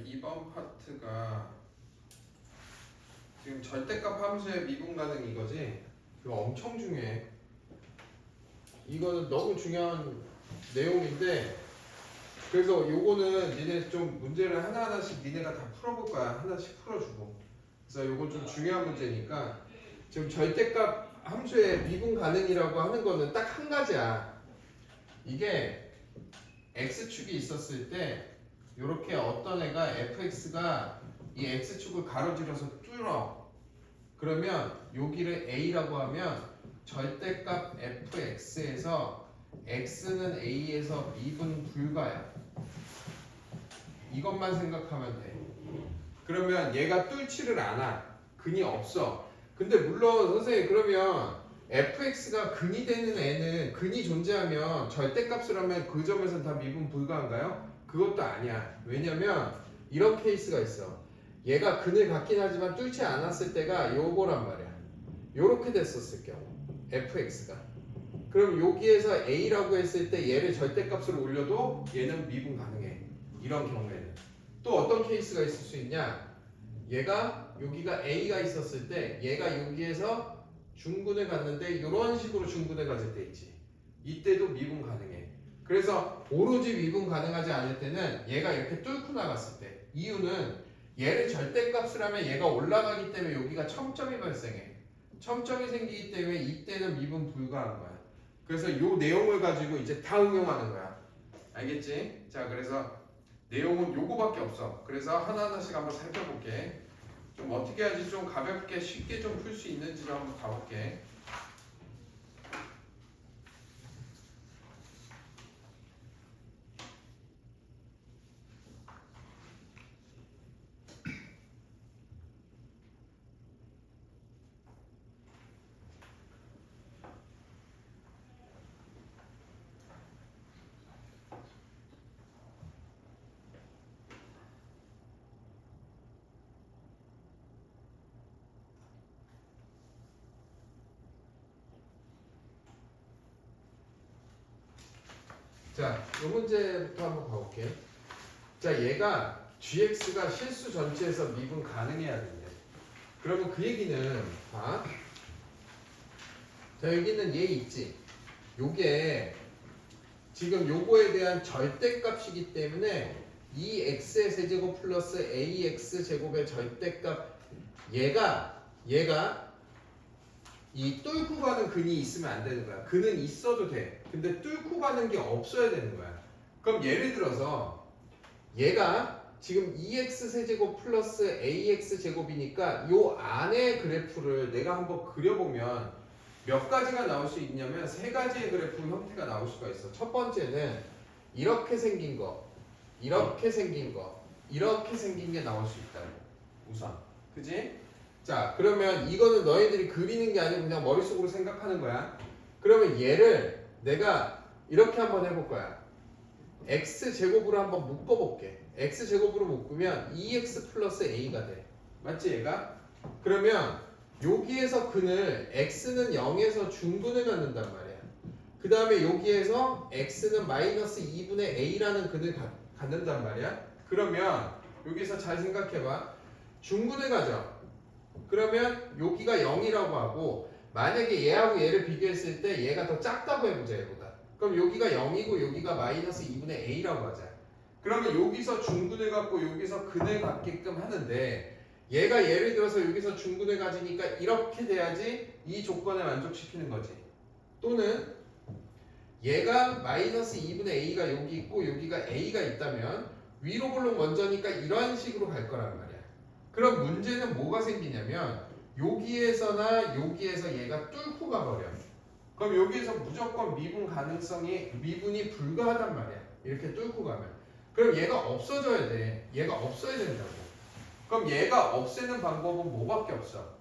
2번 파트가 지금 절대값 함수의 미분 가능 이거지? 이거 엄청 중요해. 이거는 너무 중요한 내용인데, 그래서 요거는 니네 좀 문제를 하나하나씩 니네가 다 풀어볼 거야. 하나씩 풀어주고. 그래서 요건 좀 중요한 문제니까, 지금 절대값 함수의 미분 가능이라고 하는 거는 딱 한 가지야. 이게 x축이 있었을 때 요렇게 어떤 애가 fx가 이 x축을 가로질러서 뚫어. 그러면 여기를 a라고 하면 절대값 fx에서 x는 a에서 미분 불가야. 이것만 생각하면 돼. 그러면 얘가 뚫지를 않아. 근이 없어. 근데 물론 선생님 그러면 fx가 근이 되는 애는 근이 존재하면 절대값을 하면 그 점에서는 다 미분 불가한가요? 그것도 아니야. 왜냐면 이런 케이스가 있어. 얘가 근을 갖긴 하지만 뚫지 않았을 때가 요거란 말이야. 요렇게 됐었을 경우 fx가. 그럼 여기에서 a라고 했을 때 얘를 절대값으로 올려도 얘는 미분 가능해. 이런 경우에는. 또 어떤 케이스가 있을 수 있냐? 얘가 여기가 a가 있었을 때 얘가 여기에서 중근을 갔는데 이런 식으로 중근을 가질 때 있지. 이때도 미분 가능해. 그래서 오로지 미분 가능하지 않을 때는 얘가 이렇게 뚫고 나갔을 때, 이유는 얘를 절대값을 하면 얘가 올라가기 때문에 여기가 첨점이 발생해. 첨점이 생기기 때문에 이때는 미분 불가한 거야. 그래서 이 내용을 가지고 이제 다 응용하는 거야. 알겠지? 자, 그래서 내용은 요거밖에 없어. 그래서 하나하나씩 한번 살펴볼게. 좀 어떻게 해야지 좀 가볍게 쉽게 좀 풀 수 있는지를 한번 봐볼게. 자, 이 문제부터 한번 봐볼게. 자, 얘가 gx가 실수 전체에서 미분 가능해야 된대. 그러면 그 얘기는 봐. 자, 여기는 얘 있지. 요게 지금 요거에 대한 절대값이기 때문에 2x의 세제곱 플러스 ax 제곱의 절대값, 얘가 이 뚫고 가는 근이 있으면 안 되는 거야. 근은 있어도 돼. 근데 뚫고 가는 게 없어야 되는 거야. 그럼 예를 들어서 얘가 지금 2x 세제곱 플러스 ax 제곱이니까 요 안에 그래프를 내가 한번 그려보면 몇 가지가 나올 수 있냐면 세 가지의 그래프 형태가 나올 수가 있어. 첫 번째는 이렇게 생긴 거, 이렇게 생긴 거, 이렇게 생긴 게 나올 수 있다고. 우선. 그지? 자, 그러면 이거는 너희들이 그리는 게 아니고 그냥 머릿속으로 생각하는 거야. 그러면 얘를 내가 이렇게 한번 해볼 거야. x제곱으로 한번 묶어볼게. x제곱으로 묶으면 2x 플러스 a가 돼. 맞지 얘가? 그러면 여기에서 근을 x는 0에서 중근을 갖는단 말이야. 그 다음에 여기에서 x는 마이너스 2분의 a라는 근을 갖는단 말이야. 그러면 여기서 잘 생각해봐. 중근을 가져. 그러면 여기가 0이라고 하고, 만약에 얘하고 얘를 비교했을 때 얘가 더 작다고 해보자 얘보다. 그럼 여기가 0이고 여기가 마이너스 2분의 a라고 하자. 그러면 여기서 중근을 갖고 여기서 근을 갖게끔 하는데, 얘가 예를 들어서 여기서 중근을 가지니까 이렇게 돼야지 이 조건에 만족시키는 거지. 또는 얘가 마이너스 2분의 a가 여기 있고 여기가 a가 있다면 위로 볼록 먼저니까 이런 식으로 갈 거란 말이야. 그럼 문제는 뭐가 생기냐면 여기에서나 여기에서 얘가 뚫고 가버려. 그럼 여기에서 무조건 미분이 불가하단 말이야. 이렇게 뚫고 가면. 그럼 얘가 없어져야 돼. 얘가 없어야 된다고. 그럼 얘가 없애는 방법은 뭐밖에 없어.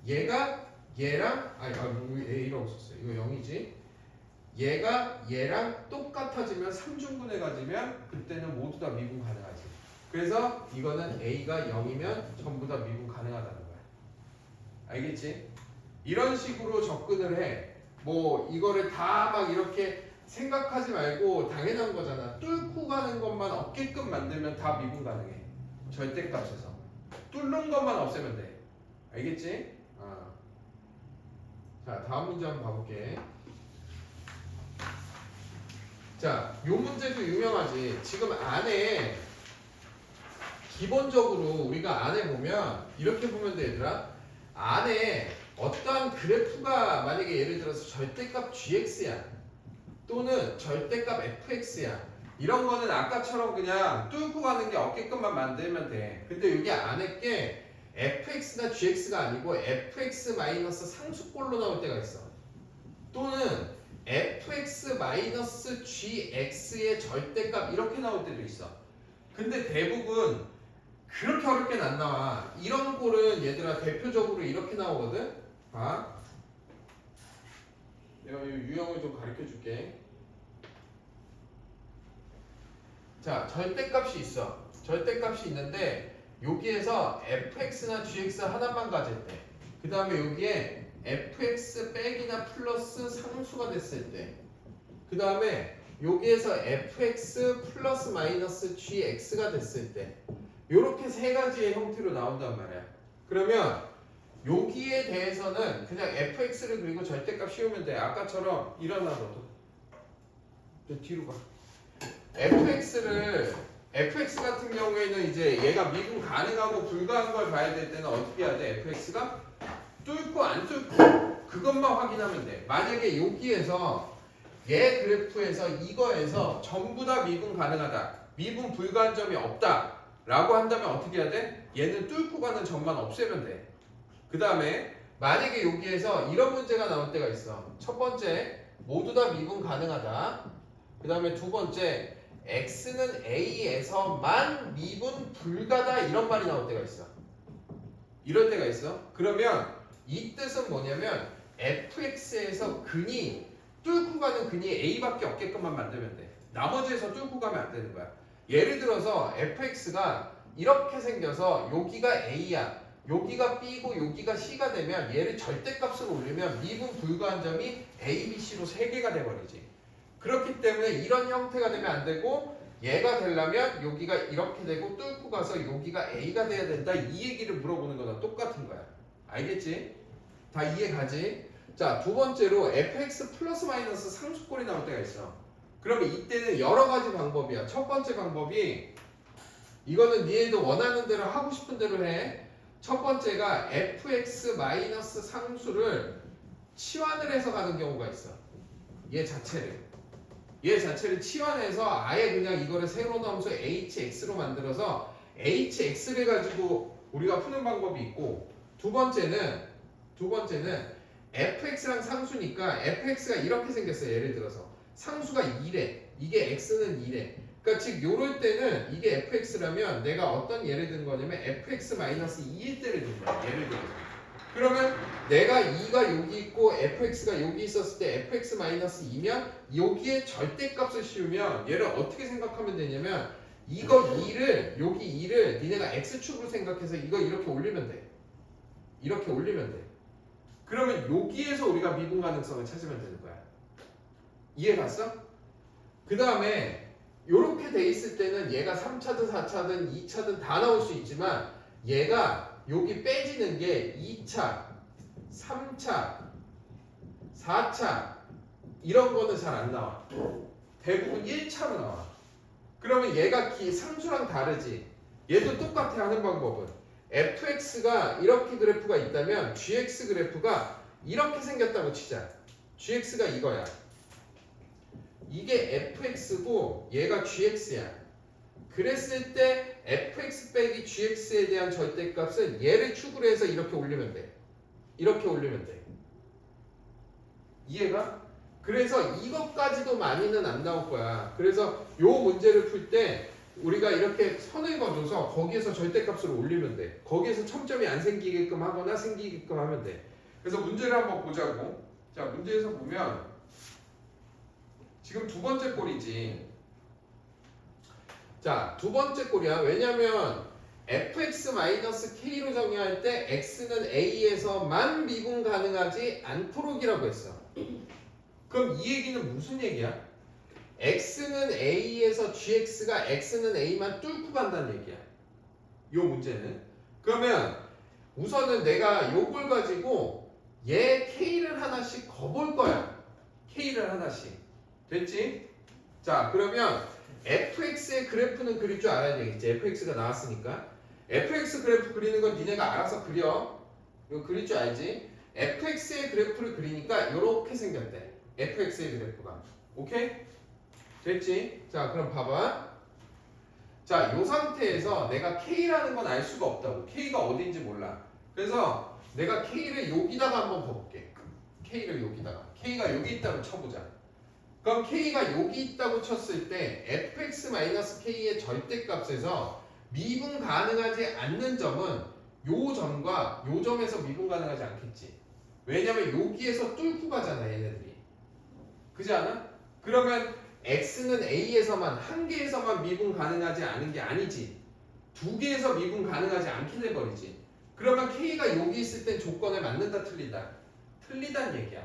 얘가 얘랑 A라고 썼어요. 이거 0이지. 얘가 얘랑 똑같아지면 3중분해 가지면 그때는 모두 다 미분 가능하지. 그래서 이거는 A가 0이면 전부 다 미분 가능하다는 거야. 알겠지? 이런 식으로 접근을 해. 뭐 이거를 다 막 이렇게 생각하지 말고 당연한 거잖아. 뚫고 가는 것만 없게끔 만들면 다 미분 가능해. 절대값에서 뚫는 것만 없애면 돼. 알겠지? 자, 다음 문제 한번 봐볼게. 자, 요 문제도 유명하지. 지금 안에 기본적으로 우리가 안에 보면 이렇게 보면 돼, 얘들아. 안에 어떠한 그래프가 만약에 예를 들어서 절대값 gx야 또는 절대값 fx야, 이런 거는 아까처럼 그냥 뚫고 가는 게 없게끔만 만들면 돼. 근데 여기 안에 게 fx나 gx가 아니고 fx 마이너스 상수꼴로 나올 때가 있어. 또는 fx 마이너스 gx의 절대값 이렇게 나올 때도 있어. 근데 대부분 그렇게 어렵게는 안 나와. 이런 꼴은 얘들아 대표적으로 이렇게 나오거든. 봐. 내가 이 유형을 좀 가르쳐 줄게. 자, 절대값이 있어. 절대값이 있는데 여기에서 fx나 gx 하나만 가질 때, 그 다음에 여기에 fx 빼기나 플러스 상수가 됐을 때, 그 다음에 여기에서 fx 플러스 마이너스 gx가 됐을 때, 요렇게 세 가지의 형태로 나온단 말이야. 그러면 여기에 대해서는 그냥 fx를 그리고 절대값 씌우면 돼. 아까처럼 일어나 너도. 저 뒤로 가. fx 같은 경우에는 이제 얘가 미분 가능하고 불가한 걸 봐야 될 때는 어떻게 해야 돼? fx가 뚫고 안 뚫고 그것만 확인하면 돼. 만약에 여기에서 얘 그래프에서 이거에서 전부 다 미분 가능하다, 미분 불가한 점이 없다 라고 한다면 어떻게 해야 돼? 얘는 뚫고 가는 점만 없애면 돼. 그 다음에 만약에 여기에서 이런 문제가 나올 때가 있어. 첫 번째, 모두 다 미분 가능하다. 그 다음에 두 번째, x는 a에서만 미분 불가다, 이런 말이 나올 때가 있어. 이럴 때가 있어. 그러면 이 뜻은 뭐냐면 fx에서 근이 뚫고 가는 근이 a밖에 없게끔만 만들면 돼. 나머지에서 뚫고 가면 안 되는 거야. 예를 들어서 fx가 이렇게 생겨서 여기가 a야, 여기가 b고 여기가 c가 되면 얘를 절대값으로 올리면 미분 불가한 점이 a, b, c로 3개가 돼버리지. 그렇기 때문에 이런 형태가 되면 안 되고, 얘가 되려면 여기가 이렇게 되고 뚫고 가서 여기가 a가 돼야 된다, 이 얘기를 물어보는 거랑 똑같은 거야. 알겠지? 다 이해가지? 자, 두 번째로 fx 플러스 마이너스 상수꼴이 나올 때가 있어. 그러면 이때는 여러 가지 방법이야. 첫 번째 방법이, 이거는 니네도 원하는 대로 하고 싶은 대로 해. 첫 번째가 fx 마이너스 상수를 치환을 해서 가는 경우가 있어. 얘 자체를 치환해서 아예 그냥 이거를 세로 넣으면서 hx로 만들어서 hx를 가지고 우리가 푸는 방법이 있고, 두 번째는 fx랑 상수니까 fx가 이렇게 생겼어요. 예를 들어서 상수가 2래, 이게 x는 2래. 그러니까 즉 요럴 때는 이게 fx라면 내가 어떤 예를 든 거냐면 fx-2일 때를 든 거야. 예를 들어서 그러면 내가 2가 여기 있고 fx가 여기 있었을 때 fx-2면 여기에 절대값을 씌우면 얘를 어떻게 생각하면 되냐면 이거 2를, 여기 2를 니네가 x축으로 생각해서 이거 이렇게 올리면 돼. 이렇게 올리면 돼. 그러면 여기에서 우리가 미분 가능성을 찾으면 되는 거야. 이해 갔어? 그 다음에 이렇게 돼 있을 때는 얘가 3차든 4차든 2차든 다 나올 수 있지만 얘가 여기 빼지는 게 2차, 3차, 4차 이런 거는 잘 안 나와. 대부분 1차로 나와. 그러면 얘가 상수랑 다르지. 얘도 똑같아. 하는 방법은 fx가 이렇게 그래프가 있다면 gx 그래프가 이렇게 생겼다고 치자. gx가 이거야. 이게 fx고 얘가 gx야. 그랬을 때 fx 빼기 gx에 대한 절대값은 얘를 축으로 해서 이렇게 올리면 돼. 이렇게 올리면 돼. 이해가? 그래서 이것까지도 많이는 안 나올 거야. 그래서 요 문제를 풀 때 우리가 이렇게 선을 그어줘서 거기에서 절대값으로 올리면 돼. 거기에서 첨점이 안 생기게끔 하거나 생기게끔 하면 돼. 그래서 문제를 한번 보자고. 자, 문제에서 보면 지금 두 번째 꼴이지. 자, 두 번째 꼴이야. 왜냐면 fx-k로 정의할 때 x는 a에서만 미분 가능하지 않도록이라고 했어. 그럼 이 얘기는 무슨 얘기야? x는 a에서 gx가 x는 a만 뚫고 간다는 얘기야. 요 문제는. 그러면 우선은 내가 요걸 가지고 얘 K를 하나씩 거볼 거야. K를 하나씩. 됐지? 자, 그러면 fx의 그래프는 그릴 줄 알아야 되겠지. fx가 나왔으니까. fx 그래프 그리는 건 니네가 알아서 그려. 이거 그릴 줄 알지? fx의 그래프를 그리니까 이렇게 생겼대. fx의 그래프가. 오케이? 됐지? 자, 그럼 봐봐. 자, 이 상태에서 내가 K라는 건 알 수가 없다고. K가 어딘지 몰라. 그래서 내가 K를 여기다가 한번 봐볼게. K를 여기다가. K가 여기 있다고 쳐보자. 그럼 K가 여기 있다고 쳤을 때 fx-k의 절대값에서 미분 가능하지 않는 점은 요 점과 요 점에서 미분 가능하지 않겠지. 왜냐면 여기에서 뚫고 가잖아, 얘네들이. 그지 않아? 그러면 x는 a에서만 한 개에서만 미분 가능하지 않은 게 아니지. 두 개에서 미분 가능하지 않게 돼버리지. 그러면 k가 여기 있을 땐 조건에 맞는다 틀리다? 틀리단 얘기야.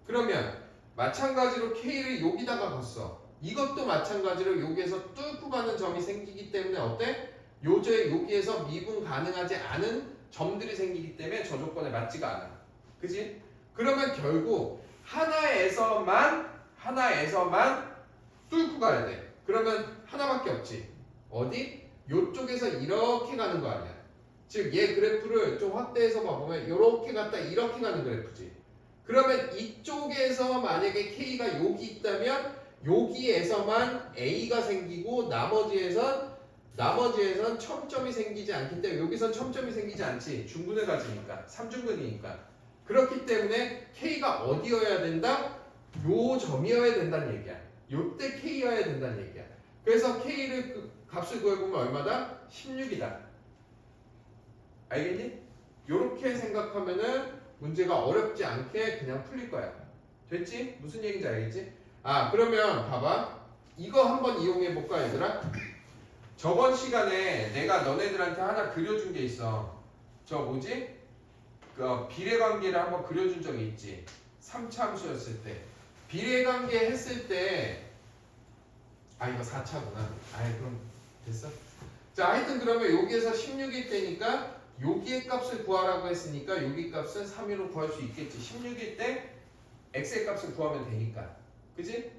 그러면 마찬가지로 k를 여기다가 뒀어. 이것도 마찬가지로 여기에서 뚫고 가는 점이 생기기 때문에 어때? 여기에서 미분 가능하지 않은 점들이 생기기 때문에 저 조건에 맞지가 않아. 그지? 그러면 결국 하나에서만 뚫고 가야 돼. 그러면 하나밖에 없지. 어디? 요쪽에서 이렇게 가는 거 아니야. 즉 얘 그래프를 좀 확대해서 봐보면 이렇게 갔다 이렇게 가는 그래프지. 그러면 이쪽에서 만약에 K가 여기 있다면 여기에서만 A가 생기고 나머지에선 첨점이 생기지 않기 때문에 여기선 첨점이 생기지 않지. 중근을 가지니까. 삼중근이니까. 그렇기 때문에 K가 어디여야 된다? 요 점이어야 된다는 얘기야. 요때 K여야 된다는 얘기야. 그래서 K를 값을 구해보면 얼마다? 16이다. 알겠니? 요렇게 생각하면은 문제가 어렵지 않게 그냥 풀릴 거야. 됐지? 무슨 얘기인지 알겠지? 아, 그러면 봐봐. 이거 한번 이용해 볼까, 얘들아? 저번 시간에 내가 너네들한테 하나 그려준 게 있어. 저 뭐지? 그 비례관계를 한번 그려준 적이 있지. 3차 함수였을 때. 비례관계 했을 때 이거 4차구나. 그럼 됐어? 자, 하여튼 그러면 여기에서 16일 때니까 여기의 값을 구하라고 했으니까 여기 값은 3으로 구할 수 있겠지. 16일 때 x의 값을 구하면 되니까. 그지?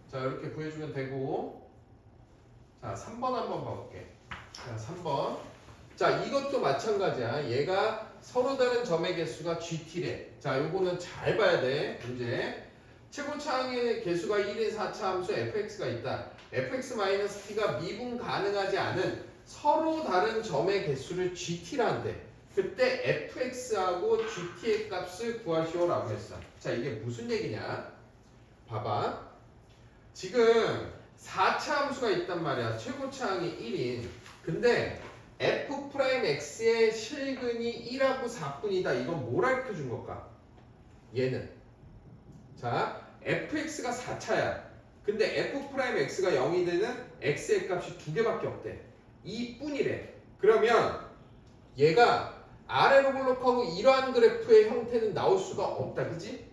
자, 이렇게 구해주면 되고. 자, 3번 한번 봐볼게. 자, 3번. 자, 이것도 마찬가지야. 얘가 서로 다른 점의 개수가 GT래. 자, 요거는 잘 봐야 돼. 문제. 최고차항의 개수가 1인 4차 함수 fx가 있다. fx-t가 미분 가능하지 않은 서로 다른 점의 개수를 GT라는데 그때 fx하고 GT의 값을 구하시오라고 했어. 자, 이게 무슨 얘기냐? 봐봐. 지금 4차 함수가 있단 말이야. 최고차항이 1인. 근데 f'x의 실근이 1하고 4분이다. 이건 뭘 알려준 걸까? 얘는. 자, fx가 4차야. 근데 f'x가 0이 되는 x의 값이 두 개밖에 없대. 2뿐이래. 그러면 얘가 아래로 볼록하고 이러한 그래프의 형태는 나올 수가 없다. 그지?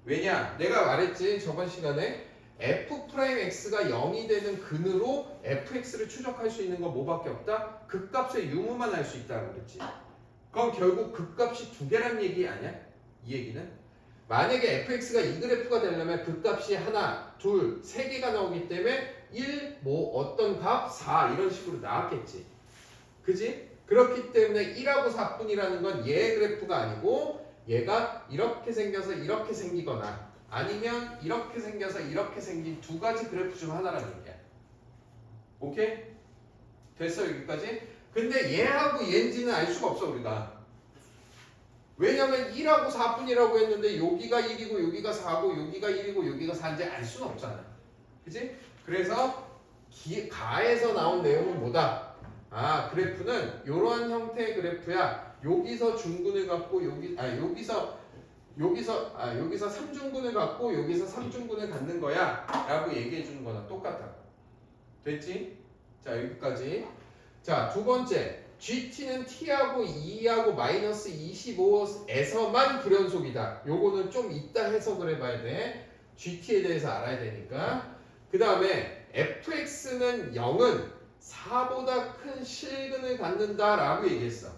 왜냐? 내가 말했지 저번 시간에 f'x가 0이 되는 근으로 fx를 추적할 수 있는 건 뭐밖에 없다? 극값의 유무만 알 수 있다고 그랬지. 그럼 결국 극값이 두 개란 얘기 아니야? 이 얘기는? 만약에 fx가 이 그래프가 되려면 극값이 하나, 둘, 세 개가 나오기 때문에 1, 뭐 어떤 값, 4 이런 식으로 나왔겠지. 그지? 그렇기 때문에 1하고 4분이라는 건 얘 그래프가 아니고 얘가 이렇게 생겨서 이렇게 생기거나 아니면 이렇게 생겨서 이렇게 생긴 두 가지 그래프 중 하나라는 얘기야. 오케이? 됐어 여기까지? 근데 얘하고 얘인지는 알 수가 없어 우리가. 왜냐면 1하고 4분이라고 했는데 여기가 1이고 여기가 4고 여기가 1이고 여기가 4인지 알 수는 없잖아. 그치? 그래서 가에서 나온 내용은 뭐다? 그래프는 이러한 형태의 그래프야. 여기서 중근을 갖고 여기서 3중근을 갖고 여기서 3중근을 갖는 거야 라고 얘기해 주는 거랑 똑같아. 됐지? 자, 여기까지. 자, 두 번째. GT는 T하고 2하고 마이너스 25에서만 불연속이다. 요거는 좀 이따 해석을 해봐야 돼. GT에 대해서 알아야 되니까. 그 다음에 fx는 0은 4보다 큰 실근을 갖는다라고 얘기했어.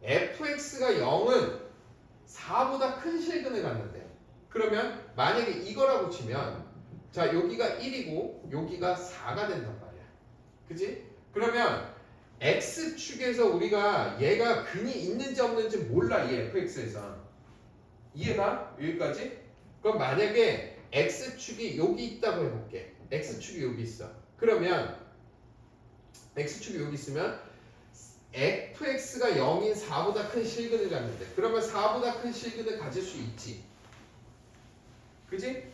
fx가 0은 4보다 큰 실근을 갖는데 그러면 만약에 이거라고 치면 자 여기가 1이고 여기가 4가 된단 말이야. 그지? 그러면 x축에서 우리가 얘가 근이 있는지 없는지 몰라 이 fx에선. 이해가? 여기까지? 그럼 만약에 x축이 여기 있다고 해볼게. x축이 여기 있어. 그러면 x축이 여기 있으면 fx가 0인 4보다 큰 실근을 갖는데 그러면 4보다 큰 실근을 가질 수 있지. 그지?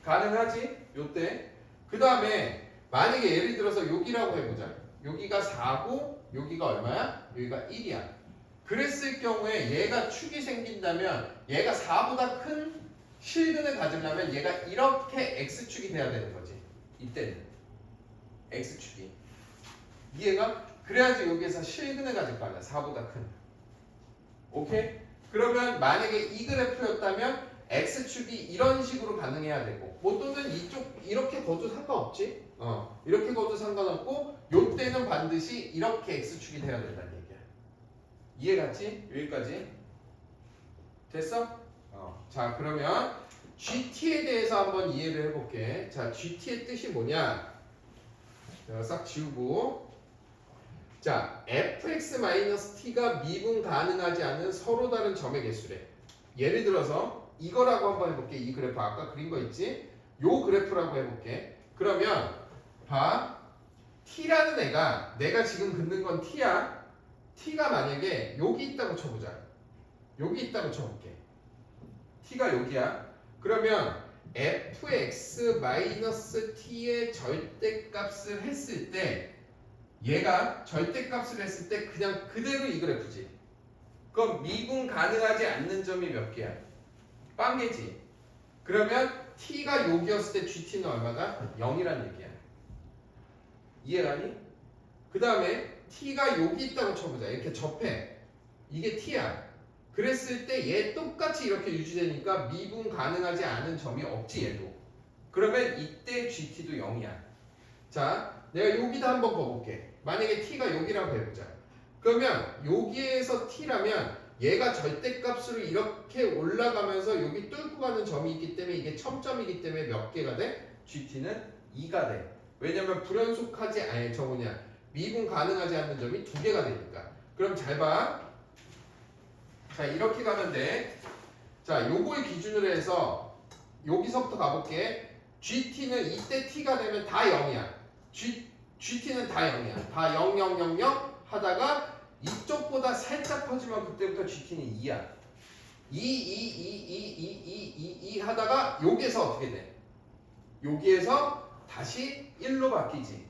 가능하지? 요때. 그 다음에 만약에 예를 들어서 여기라고 해보자. 여기가 4고 여기가 얼마야? 여기가 1이야. 그랬을 경우에 얘가 축이 생긴다면 얘가 4보다 큰 실근을 가지려면 얘가 이렇게 x축이 돼야 되는 거지. 이때는 x축이. 이해가? 그래야지 여기에서 실근을 가질 거 아니야. 4보다 큰. 오케이? 그러면 만약에 이 그래프였다면 x축이 이런 식으로 가능해야 되고 뭐 또는 이쪽 이렇게 둬도 상관없지. 이렇게 둬도 상관없고 요때는 반드시 이렇게 x축이 돼야 된다는 얘기야. 이해갔지? 여기까지 됐어? 자 그러면 GT에 대해서 한번 이해를 해볼게. 자 GT의 뜻이 뭐냐? 자, 싹 지우고 자 fx-t가 미분 가능하지 않은 서로 다른 점의 개수래. 예를 들어서 이거라고 한번 해볼게. 이 그래프 아까 그린 거 있지? 요 그래프라고 해볼게. 그러면 봐. t라는 애가 내가 지금 긋는 건 t야. t가 만약에 여기 있다고 쳐보자. 여기 있다고 쳐볼게. t가 여기야. 그러면 fx-t의 절대값을 했을 때 얘가 절대값을 했을 때 그냥 그대로 이 그래프지. 그럼 미분 가능하지 않는 점이 몇 개야? 빵개지. 그러면 t가 여기였을 때 gt는 얼마다? 0이란 얘기야. 이해가니? 그 다음에 t가 여기 있다고 쳐보자. 이렇게 접해. 이게 t야. 그랬을 때 얘 똑같이 이렇게 유지되니까 미분 가능하지 않은 점이 없지 얘도. 그러면 이때 gt도 0이야. 자 내가 여기다 한번 봐볼게. 만약에 t가 여기라고 해보자. 그러면 여기에서 t라면 얘가 절대값으로 이렇게 올라가면서 여기 뚫고 가는 점이 있기 때문에 이게 첨점이기 때문에 몇 개가 돼? GT는 2가 돼. 왜냐면 불연속하지 아니 저 뭐냐 미분 가능하지 않는 점이 2개가 되니까. 그럼 잘 봐. 자 이렇게 가면 돼. 자 요걸 기준으로 해서 여기서부터 가볼게. GT는 이때 t가 되면 다 0이야. GT는 다 0이야. 다 0, 0, 0, 0 하다가 이쪽보다 살짝 커지면 그때부터 GT는 2야. 2 하다가 여기에서 어떻게 돼? 여기에서 다시 1로 바뀌지.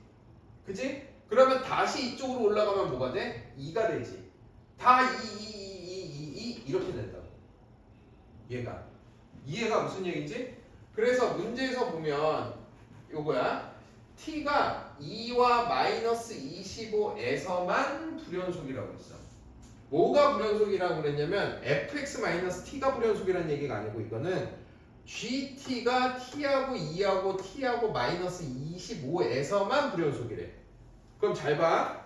그지? 그러면 다시 이쪽으로 올라가면 뭐가 돼? 2가 되지. 다 2 이렇게 된다고. 얘가. 이해가 무슨 얘기인지? 그래서 문제에서 보면 요거야. t가 2와 마이너스 25에서만 불연속이라고 했어. 뭐가 불연속이라고 그랬냐면 fx-t가 불연속이라는 얘기가 아니고 이거는 gt가 t하고 2하고 t하고 마이너스 25에서만 불연속이래. 그럼 잘 봐.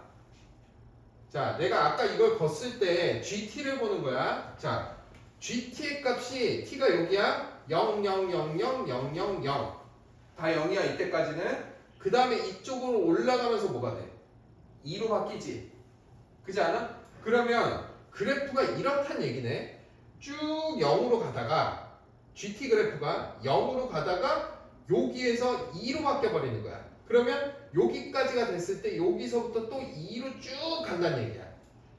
자 내가 아까 이걸 걷을 때 gt를 보는 거야. 자 gt의 값이 t가 여기야. 0, 0, 0, 0, 0, 0, 0 다 0이야 이때까지는. 그 다음에 이쪽으로 올라가면서 뭐가 돼? 2로 바뀌지. 그지 않아? 그러면 그래프가 이렇단 얘기네. 쭉 0으로 가다가 GT 그래프가 0으로 가다가 여기에서 2로 바뀌어버리는 거야. 그러면 여기까지가 됐을 때 여기서부터 또 2로 쭉 간다는 얘기야.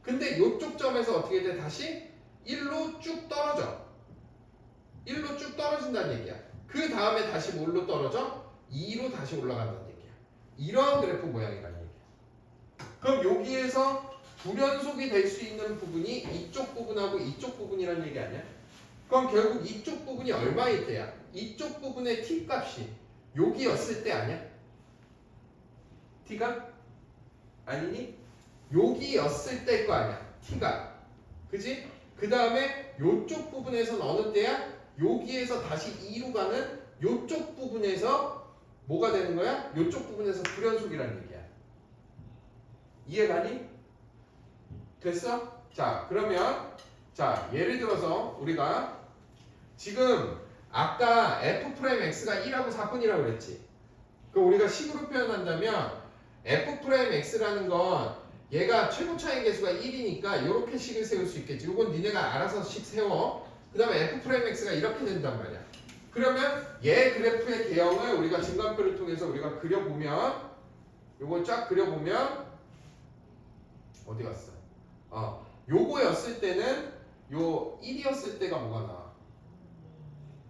근데 이쪽 점에서 어떻게 돼? 다시 1로 쭉 떨어져. 1로 쭉 떨어진다는 얘기야. 그 다음에 다시 뭘로 떨어져? 2로 다시 올라간다는 얘기야. 이러한 그래프 모양이라는 얘기야. 그럼 여기에서 불연속이 될 수 있는 부분이 이쪽 부분하고 이쪽 부분이라는 얘기 아니야? 그럼 결국 이쪽 부분이 얼마일 때야? 이쪽 부분의 t 값이 여기였을 때 아니야? t가? 아니니? 여기였을 때일 거 아니야? t가. 그지? 그 다음에 요쪽 부분에서는 어느 때야? 여기에서 다시 2로 가는 요쪽 부분에서 뭐가 되는 거야? 요쪽 부분에서 불연속이라는 얘기야. 이해가니? 됐어? 자, 그러면 자, 예를 들어서 우리가 지금 아까 f'x가 1하고 4분이라고 그랬지. 그럼 우리가 식으로 표현한다면 f'x라는 건 얘가 최고 차이 계수가 1이니까 이렇게 식을 세울 수 있겠지. 이건 니네가 알아서 식 세워. 그 다음에 f'x가 이렇게 된단 말이야. 그러면 얘 그래프의 개형을 우리가 증간표를 통해서 우리가 그려보면 요걸 쫙 그려보면 어디 갔어? 요거였을 때는 요 1이었을 때가 뭐가 나와?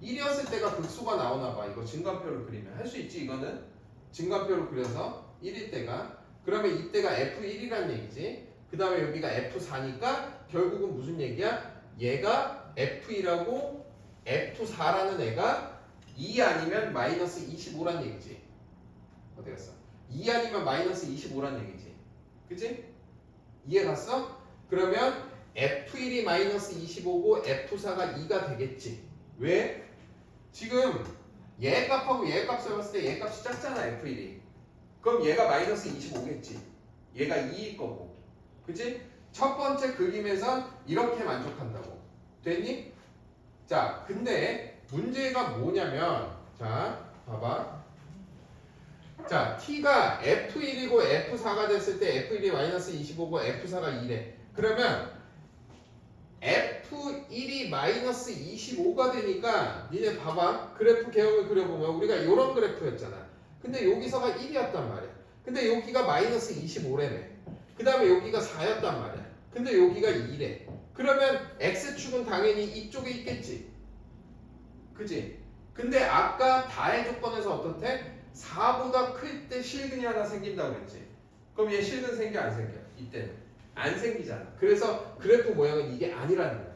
1이었을 때가 극소가 나오나 봐. 이거 증간표를 그리면 할 수 있지. 이거는 증간표를 그려서 1일 때가 그러면 이때가 F1이란 얘기지. 그 다음에 여기가 F4니까 결국은 무슨 얘기야? 얘가 F1하고 F4라는 애가 2 아니면 마이너스 25란 얘기지. 어디 갔어? 2 아니면 마이너스 25란 얘기지. 그치? 이해 갔어? 그러면 F1이 마이너스 25고 F4가 2가 되겠지. 왜? 지금 얘 값하고 얘 값을 봤을 때 얘 값이 작잖아. F1이. 그럼 얘가 마이너스 25겠지. 얘가 2일 거고. 그치? 첫 번째 그림에선 이렇게 만족한다고. 됐니? 자, 근데 문제가 뭐냐면 자, 봐봐. 자, t가 F1이고 F4가 됐을 때 F1이 마이너스 25고 F4가 2래. 그러면 F1이 마이너스 25가 되니까 니네 봐봐. 그래프 개형을 그려보면 우리가 이런 그래프였잖아. 근데 여기서가 1이었단 말이야. 근데 여기가 마이너스 25래네. 그 다음에 여기가 4였단 말이야. 근데 여기가 2래. 그러면 X축은 당연히 이쪽에 있겠지. 그지? 근데 아까 다의 조건에서 어떻대? 4보다 클 때 실근이 하나 생긴다고 그랬지. 그럼 얘 실근 생겨 안 생겨? 이때는 안 생기잖아. 그래서 그래프 모양은 이게 아니라는 거야.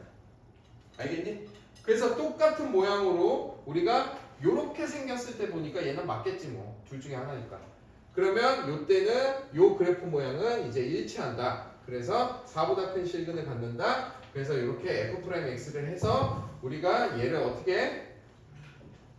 알겠니? 그래서 똑같은 모양으로 우리가 요렇게 생겼을 때 보니까 얘는 맞겠지 뭐. 둘 중에 하나니까. 그러면 요때는 요 그래프 모양은 이제 일치한다. 그래서 4보다 큰 실근을 갖는다. 그래서 이렇게 f'x를 해서 우리가 얘를 어떻게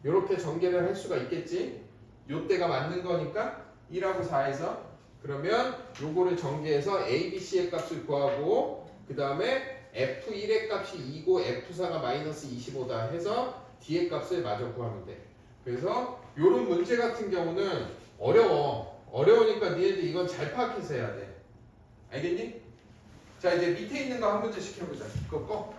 요렇게 전개를 할 수가 있겠지. 요때가 맞는 거니까 1하고 4에서 그러면 요거를 전개해서 a, b, c의 값을 구하고 그 다음에 f1의 값이 2고 f4가 마이너스 25다 해서 d의 값을 마저 구하면 돼. 그래서 요런 문제 같은 경우는 어려우니까 니네들 이건 잘 파악해서 해야 돼. 알겠니? 자, 이제 밑에 있는 거 한 문제씩 해보자. 그거 꺼.